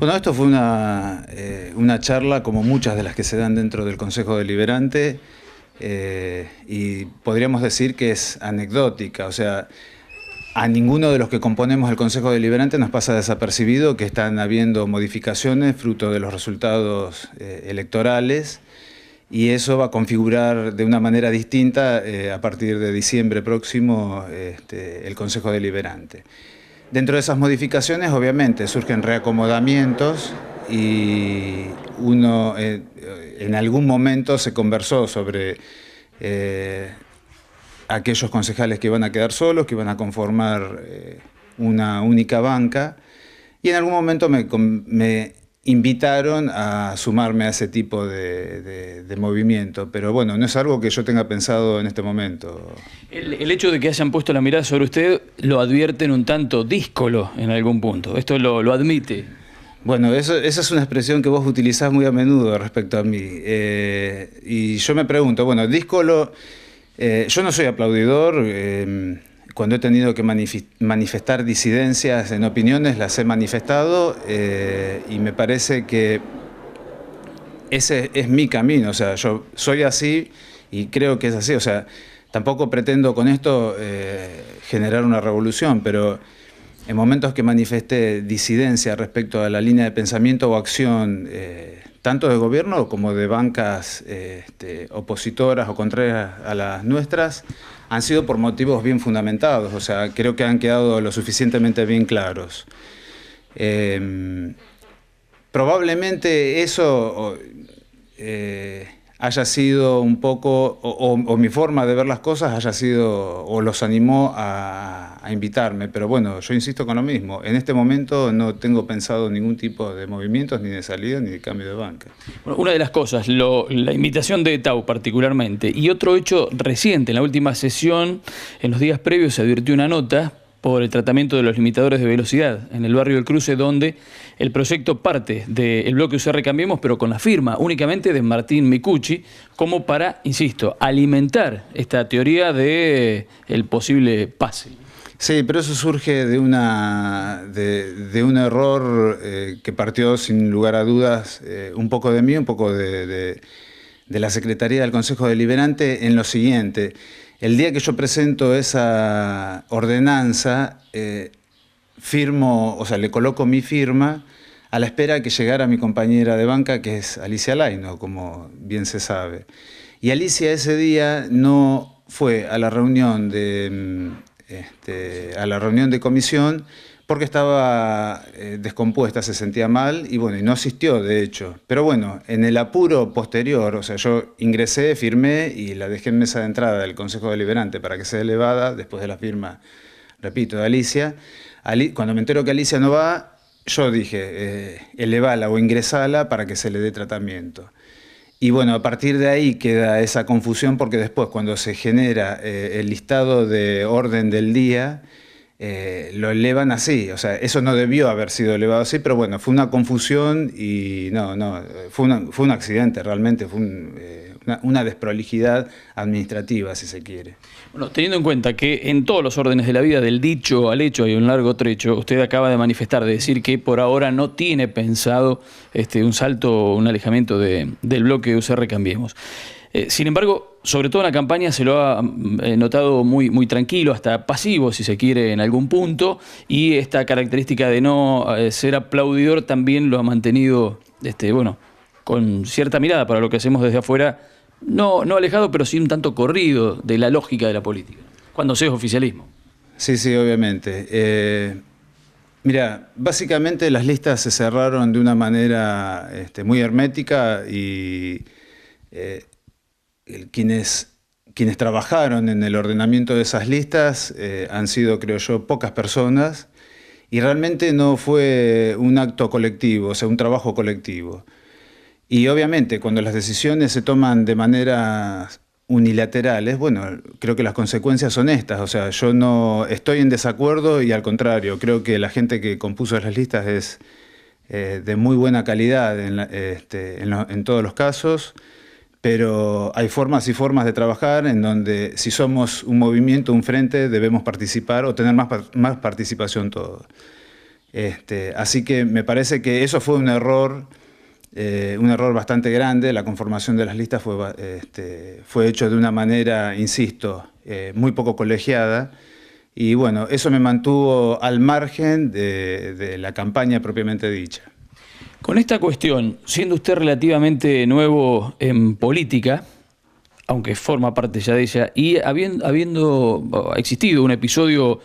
Bueno, esto fue una charla como muchas de las que se dan dentro del Consejo Deliberante y podríamos decir que es anecdótica, o sea, a ninguno de los que componemos el Consejo Deliberante nos pasa desapercibido que están habiendo modificaciones fruto de los resultados electorales y eso va a configurar de una manera distinta a partir de diciembre próximo el Consejo Deliberante. Dentro de esas modificaciones, obviamente, surgen reacomodamientos y uno en algún momento se conversó sobre aquellos concejales que iban a quedar solos, que iban a conformar una única banca, y en algún momento me invitaron a sumarme a ese tipo de movimiento, pero bueno, no es algo que yo tenga pensado en este momento. El hecho de que hayan puesto la mirada sobre usted lo advierten un tanto díscolo en algún punto, esto lo admite. Bueno, esa es una expresión que vos utilizás muy a menudo respecto a mí, y yo me pregunto, bueno, díscolo, yo no soy aplaudidor. Cuando he tenido que manifestar disidencias en opiniones, las he manifestado y me parece que ese es mi camino. O sea, yo soy así y creo que es así. O sea, tampoco pretendo con esto generar una revolución, pero en momentos que manifesté disidencia respecto a la línea de pensamiento o acción, tanto de gobierno como de bancas opositoras o contrarias a las nuestras, han sido por motivos bien fundamentados, o sea, creo que han quedado lo suficientemente bien claros. Probablemente eso haya sido un poco, o mi forma de ver las cosas haya sido, o los animó a invitarme, pero bueno, yo insisto con lo mismo, en este momento no tengo pensado ningún tipo de movimientos, ni de salida, ni de cambio de banca. Bueno, una de las cosas, la invitación de Tau particularmente, y otro hecho reciente, en la última sesión, en los días previos se advirtió una nota por el tratamiento de los limitadores de velocidad en el barrio del Cruce, donde el proyecto parte del bloque UCR Cambiemos, pero con la firma únicamente de Martín Micucci, como para, insisto, alimentar esta teoría de el posible pase. Sí, pero eso surge de un error que partió sin lugar a dudas un poco de mí, un poco de la Secretaría del Consejo Deliberante en lo siguiente. El día que yo presento esa ordenanza, firmo, o sea, le coloco mi firma a la espera de que llegara mi compañera de banca, que es Alicia Laino, como bien se sabe. Y Alicia ese día no fue a la reunión de comisión porque estaba descompuesta, se sentía mal y bueno, y no asistió de hecho. Pero bueno, en el apuro posterior, o sea, yo ingresé, firmé y la dejé en mesa de entrada del Consejo Deliberante para que sea elevada después de la firma, repito, de Alicia. Cuando me entero que Alicia no va, yo dije, elevala o ingresala para que se le dé tratamiento. Y bueno, a partir de ahí queda esa confusión porque después cuando se genera el listado de orden del día, lo elevan así, o sea, eso no debió haber sido elevado así, pero bueno, fue una confusión y fue un accidente realmente, fue una desprolijidad administrativa, si se quiere. Bueno, teniendo en cuenta que en todos los órdenes de la vida, del dicho al hecho hay un largo trecho, usted acaba de manifestar, de decir que por ahora no tiene pensado un salto, un alejamiento del bloque UCR Cambiemos. Sin embargo, sobre todo en la campaña se lo ha notado muy tranquilo, hasta pasivo si se quiere en algún punto, y esta característica de no ser aplaudidor también lo ha mantenido bueno, con cierta mirada para lo que hacemos desde afuera, no alejado, pero sí un tanto corrido de la lógica de la política, cuando se es oficialismo. Sí, obviamente. Mira, básicamente las listas se cerraron de una manera muy hermética y quienes trabajaron en el ordenamiento de esas listas han sido, creo yo, pocas personas y realmente no fue un acto colectivo, o sea, un trabajo colectivo. Y obviamente cuando las decisiones se toman de manera unilaterales, bueno, creo que las consecuencias son estas, o sea, yo no estoy en desacuerdo y al contrario, creo que la gente que compuso las listas es de muy buena calidad en todos los casos. Pero hay formas y formas de trabajar en donde si somos un movimiento, un frente, debemos participar o tener más participación todos. Así que me parece que eso fue un error bastante grande. La conformación de las listas fue hecho de una manera, insisto, muy poco colegiada. Y bueno, eso me mantuvo al margen de la campaña propiamente dicha. Con esta cuestión, siendo usted relativamente nuevo en política, aunque forma parte ya de ella, y habiendo existido un episodio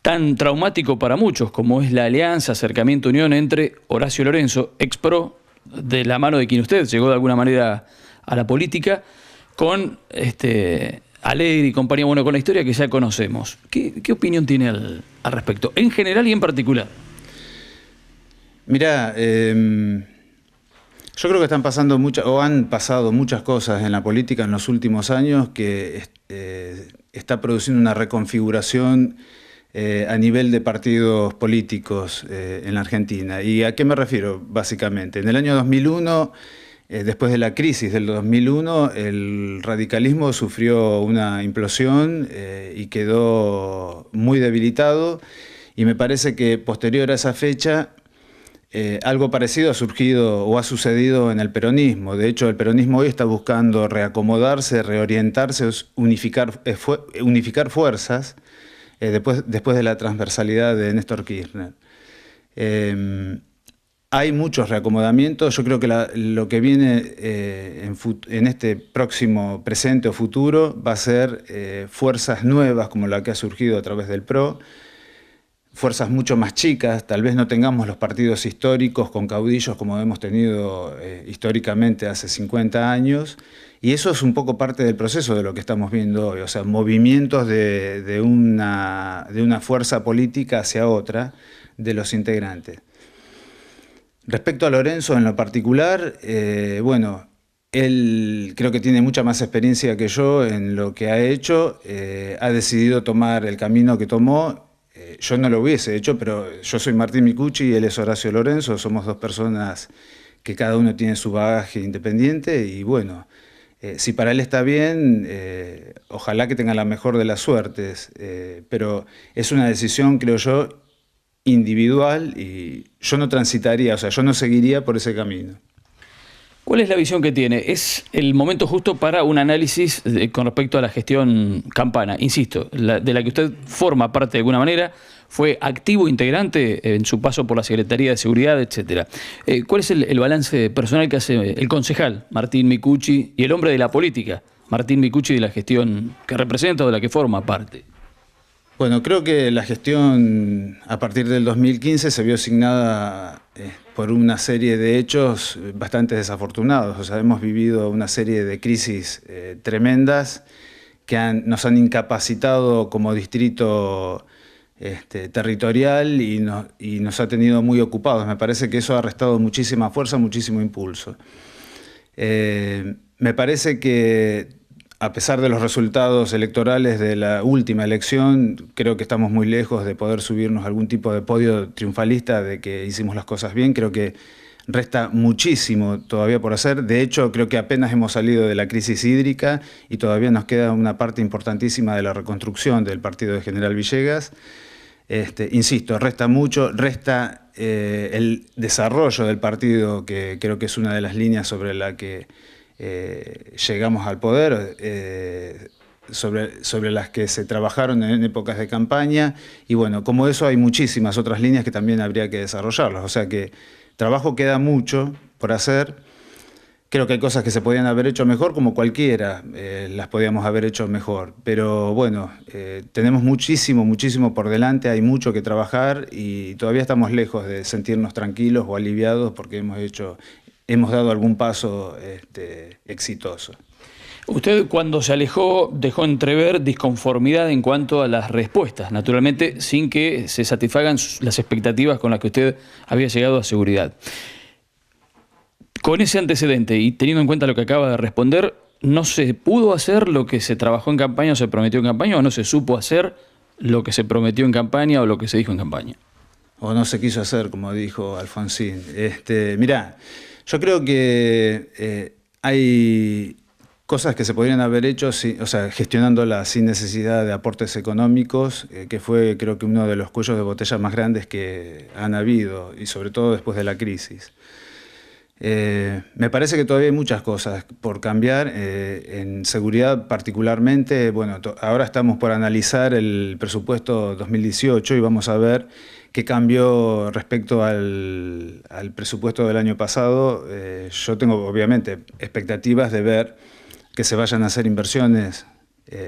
tan traumático para muchos como es la alianza, acercamiento, unión entre Horacio Lorenzo, ex PRO, de la mano de quien usted llegó de alguna manera a la política, con Alegre y compañía, bueno, con la historia que ya conocemos. ¿Qué opinión tiene al respecto, en general y en particular? Mirá, yo creo que han pasado muchas cosas en la política en los últimos años que está produciendo una reconfiguración a nivel de partidos políticos en la Argentina. ¿Y a qué me refiero, básicamente? En el año 2001, después de la crisis del 2001, el radicalismo sufrió una implosión y quedó muy debilitado, y me parece que posterior a esa fecha algo parecido ha surgido o ha sucedido en el peronismo. De hecho, el peronismo hoy está buscando reacomodarse, reorientarse, unificar fuerzas después de la transversalidad de Néstor Kirchner. Hay muchos reacomodamientos. Yo creo que lo que viene en este próximo presente o futuro va a ser fuerzas nuevas como la que ha surgido a través del PRO, fuerzas mucho más chicas. Tal vez no tengamos los partidos históricos con caudillos como hemos tenido históricamente hace 50 años, y eso es un poco parte del proceso de lo que estamos viendo hoy, o sea, movimientos de una fuerza política hacia otra de los integrantes. Respecto a Lorenzo en lo particular, bueno, él creo que tiene mucha más experiencia que yo en lo que ha hecho, ha decidido tomar el camino que tomó. Yo no lo hubiese hecho, pero yo soy Martín Micucci y él es Horacio Lorenzo, somos dos personas que cada uno tiene su bagaje independiente, y bueno, si para él está bien, ojalá que tenga la mejor de las suertes, pero es una decisión, creo yo, individual, y yo no transitaría, o sea, yo no seguiría por ese camino. ¿Cuál es la visión que tiene? ¿Es el momento justo para un análisis con respecto a la gestión Campana? Insisto, de la que usted forma parte de alguna manera, fue activo integrante en su paso por la Secretaría de Seguridad, etcétera. ¿Cuál es el balance personal que hace el concejal Martín Micucci y el hombre de la política, Martín Micucci, de la gestión que representa o de la que forma parte? Bueno, creo que la gestión a partir del 2015 se vio asignada por una serie de hechos bastante desafortunados. O sea, hemos vivido una serie de crisis tremendas que nos han incapacitado como distrito territorial y nos ha tenido muy ocupados. Me parece que eso ha restado muchísima fuerza, muchísimo impulso. Me parece que, a pesar de los resultados electorales de la última elección, creo que estamos muy lejos de poder subirnos a algún tipo de podio triunfalista de que hicimos las cosas bien. Creo que resta muchísimo todavía por hacer. De hecho, creo que apenas hemos salido de la crisis hídrica y todavía nos queda una parte importantísima de la reconstrucción del partido de General Villegas. Insisto, resta mucho, resta el desarrollo del partido, que creo que es una de las líneas sobre la que llegamos al poder, sobre las que se trabajaron en épocas de campaña, y bueno, como eso hay muchísimas otras líneas que también habría que desarrollarlas. O sea que trabajo queda mucho por hacer. Creo que hay cosas que se podían haber hecho mejor, como cualquiera las podíamos haber hecho mejor, pero bueno, tenemos muchísimo por delante, hay mucho que trabajar y todavía estamos lejos de sentirnos tranquilos o aliviados porque hemos dado algún paso exitoso. Usted, cuando se alejó, dejó entrever disconformidad en cuanto a las respuestas, naturalmente sin que se satisfagan las expectativas con las que usted había llegado a seguridad. Con ese antecedente y teniendo en cuenta lo que acaba de responder, ¿no se pudo hacer lo que se trabajó en campaña o se prometió en campaña, o no se supo hacer lo que se prometió en campaña o lo que se dijo en campaña? O no se quiso hacer, como dijo Alfonsín. Mirá, yo creo que hay cosas que se podrían haber hecho, o sea, gestionándolas sin necesidad de aportes económicos, que fue creo que uno de los cuellos de botella más grandes que han habido, y sobre todo después de la crisis. Me parece que todavía hay muchas cosas por cambiar, en seguridad particularmente. Bueno, ahora estamos por analizar el presupuesto 2018 y vamos a ver qué cambió respecto al presupuesto del año pasado. Yo tengo obviamente expectativas de ver que se vayan a hacer inversiones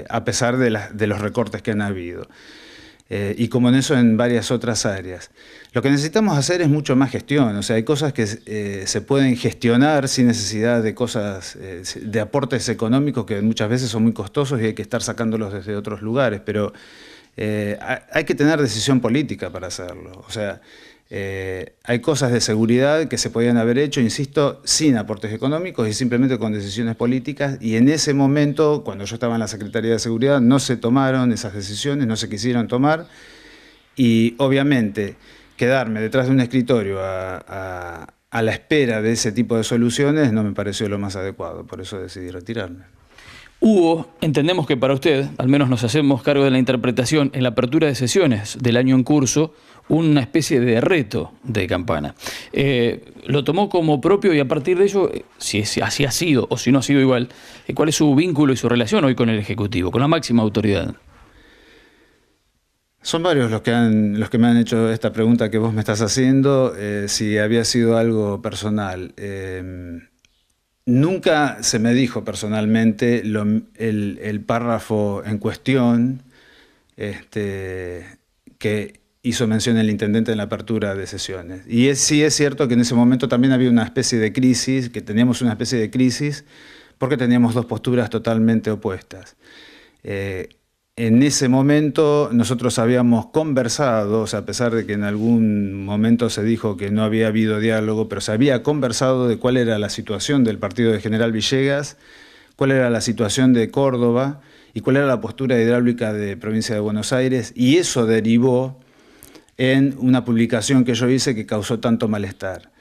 a pesar de los recortes que han habido. Y como en eso en varias otras áreas. Lo que necesitamos hacer es mucho más gestión, o sea, hay cosas que se pueden gestionar sin necesidad de cosas, de aportes económicos que muchas veces son muy costosos y hay que estar sacándolos desde otros lugares, pero hay que tener decisión política para hacerlo. O sea, hay cosas de seguridad que se podían haber hecho, insisto, sin aportes económicos y simplemente con decisiones políticas, y en ese momento, cuando yo estaba en la Secretaría de Seguridad, no se tomaron esas decisiones, no se quisieron tomar, y obviamente quedarme detrás de un escritorio a la espera de ese tipo de soluciones no me pareció lo más adecuado, por eso decidí retirarme. Hugo, entendemos que para usted, al menos nos hacemos cargo de la interpretación, en la apertura de sesiones del año en curso, una especie de reto de Campana. Lo tomó como propio y a partir de ello, si así ha sido o si no ha sido igual, ¿cuál es su vínculo y su relación hoy con el Ejecutivo, con la máxima autoridad? Son varios los que me han hecho esta pregunta que vos me estás haciendo, si había sido algo personal. Nunca se me dijo personalmente el párrafo en cuestión que hizo mención el intendente en la apertura de sesiones. Y sí es cierto que en ese momento también había una especie de crisis, que teníamos una especie de crisis porque teníamos dos posturas totalmente opuestas. En ese momento nosotros habíamos conversado, o sea, a pesar de que en algún momento se dijo que no había habido diálogo, pero se había conversado de cuál era la situación del partido de General Villegas, cuál era la situación de Córdoba y cuál era la postura hidráulica de Provincia de Buenos Aires, y eso derivó en una publicación que yo hice que causó tanto malestar.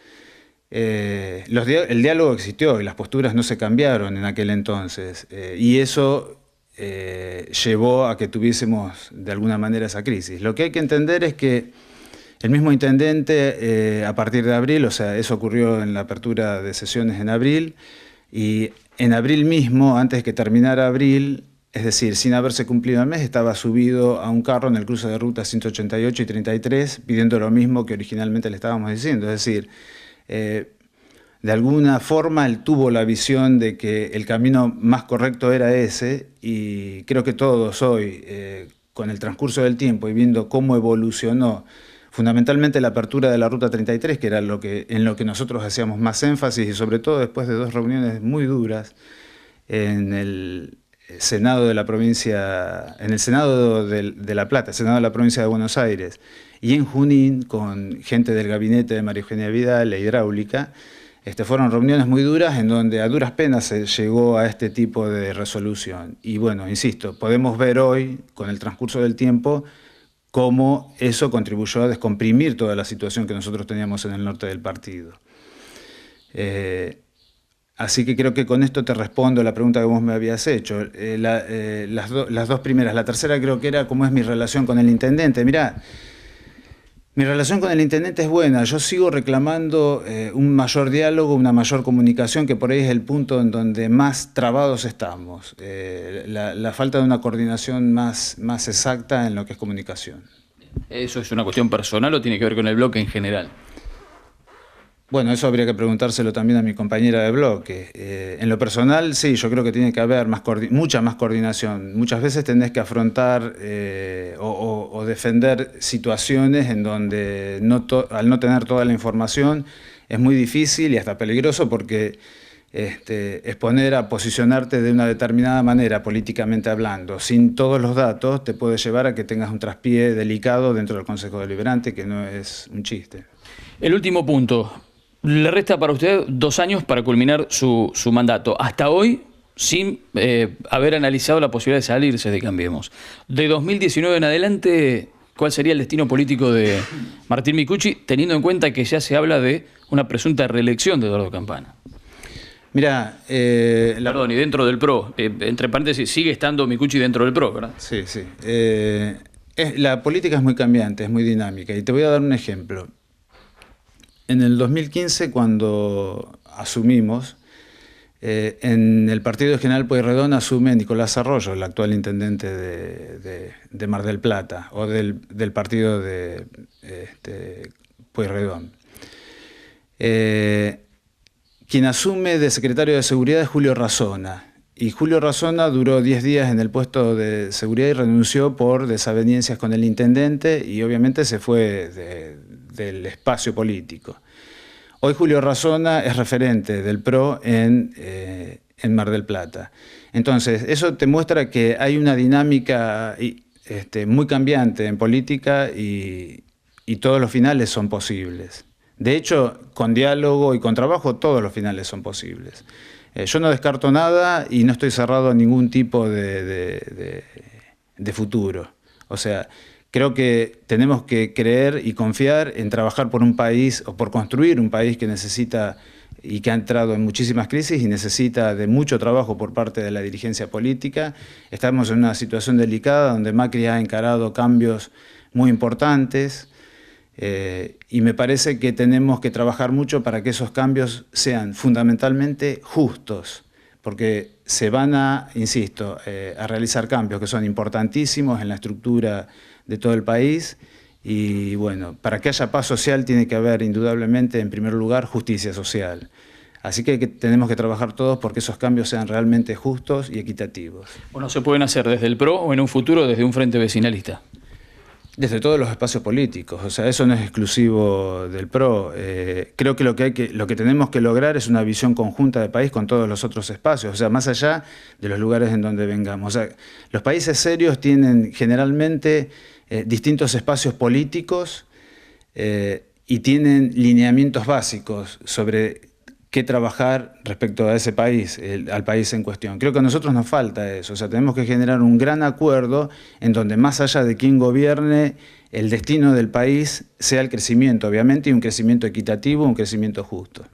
El diálogo existió y las posturas no se cambiaron en aquel entonces, y eso llevó a que tuviésemos de alguna manera esa crisis. Lo que hay que entender es que el mismo intendente, a partir de abril, o sea, eso ocurrió en la apertura de sesiones en abril, y en abril mismo, antes que terminara abril, es decir, sin haberse cumplido el mes, estaba subido a un carro en el cruce de rutas 188 y 33, pidiendo lo mismo que originalmente le estábamos diciendo. Es decir, de alguna forma él tuvo la visión de que el camino más correcto era ese, y creo que todos hoy, con el transcurso del tiempo y viendo cómo evolucionó fundamentalmente la apertura de la Ruta 33, que era en lo que nosotros hacíamos más énfasis, y sobre todo después de dos reuniones muy duras en el Senado de la provincia, en el Senado de La Plata, Senado de la provincia de Buenos Aires, y en Junín con gente del gabinete de María Eugenia Vidal, la hidráulica. Fueron reuniones muy duras en donde a duras penas se llegó a este tipo de resolución. Y bueno, insisto, podemos ver hoy, con el transcurso del tiempo, cómo eso contribuyó a descomprimir toda la situación que nosotros teníamos en el norte del partido. Así que creo que con esto te respondo la pregunta que vos me habías hecho. Las dos primeras. La tercera creo que era cómo es mi relación con el intendente. Mirá, mi relación con el intendente es buena. Yo sigo reclamando un mayor diálogo, una mayor comunicación, que por ahí es el punto en donde más trabados estamos. La falta de una coordinación más exacta en lo que es comunicación. ¿Eso es una cuestión personal o tiene que ver con el bloque en general? Bueno, eso habría que preguntárselo también a mi compañera de bloque. En lo personal, sí, yo creo que tiene que haber mucha más coordinación. Muchas veces tenés que afrontar o defender situaciones en donde al no tener toda la información es muy difícil y hasta peligroso, porque exponer a posicionarte de una determinada manera políticamente hablando, sin todos los datos, te puede llevar a que tengas un traspié delicado dentro del Consejo Deliberante, que no es un chiste. El último punto. Le resta para usted 2 años para culminar su mandato. Hasta hoy, sin haber analizado la posibilidad de salirse de Cambiemos. De 2019 en adelante, ¿cuál sería el destino político de Martín Micucci, teniendo en cuenta que ya se habla de una presunta reelección de Eduardo Campana? Mira, Perdón, y dentro del PRO, entre paréntesis, sigue estando Micucci dentro del PRO, ¿verdad? sí, sí. La política es muy cambiante, es muy dinámica. Y te voy a dar un ejemplo. En el 2015, cuando asumimos, en el partido de General Pueyrredón asume Nicolás Arroyo, el actual intendente de Mar del Plata, o del partido de Pueyrredón. Quien asume de secretario de Seguridad es Julio Razona. Y Julio Razona duró 10 días en el puesto de seguridad y renunció por desavenencias con el intendente y obviamente se fue del espacio político. Hoy Julio Razona es referente del PRO en Mar del Plata. Entonces, eso te muestra que hay una dinámica muy cambiante en política y todos los finales son posibles. De hecho, con diálogo y con trabajo, todos los finales son posibles. Yo no descarto nada y no estoy cerrado a ningún tipo de futuro. O sea, creo que tenemos que creer y confiar en trabajar por un país o por construir un país que necesita y que ha entrado en muchísimas crisis y necesita de mucho trabajo por parte de la dirigencia política. Estamos en una situación delicada donde Macri ha encarado cambios muy importantes. Y me parece que tenemos que trabajar mucho para que esos cambios sean fundamentalmente justos, porque se van a, insisto, a realizar cambios que son importantísimos en la estructura de todo el país y bueno, para que haya paz social tiene que haber indudablemente en primer lugar justicia social. Así que tenemos que trabajar todos porque esos cambios sean realmente justos y equitativos. ¿O no se pueden hacer desde el PRO o en un futuro desde un frente vecinalista? Desde todos los espacios políticos, o sea, eso no es exclusivo del PRO. Creo que lo que tenemos que lograr es una visión conjunta de país con todos los otros espacios, o sea, más allá de los lugares en donde vengamos. O sea, los países serios tienen generalmente distintos espacios políticos y tienen lineamientos básicos sobre qué trabajar respecto a ese país, al país en cuestión. Creo que a nosotros nos falta eso, o sea, tenemos que generar un gran acuerdo en donde más allá de quién gobierne, el destino del país sea el crecimiento, obviamente, y un crecimiento equitativo, un crecimiento justo.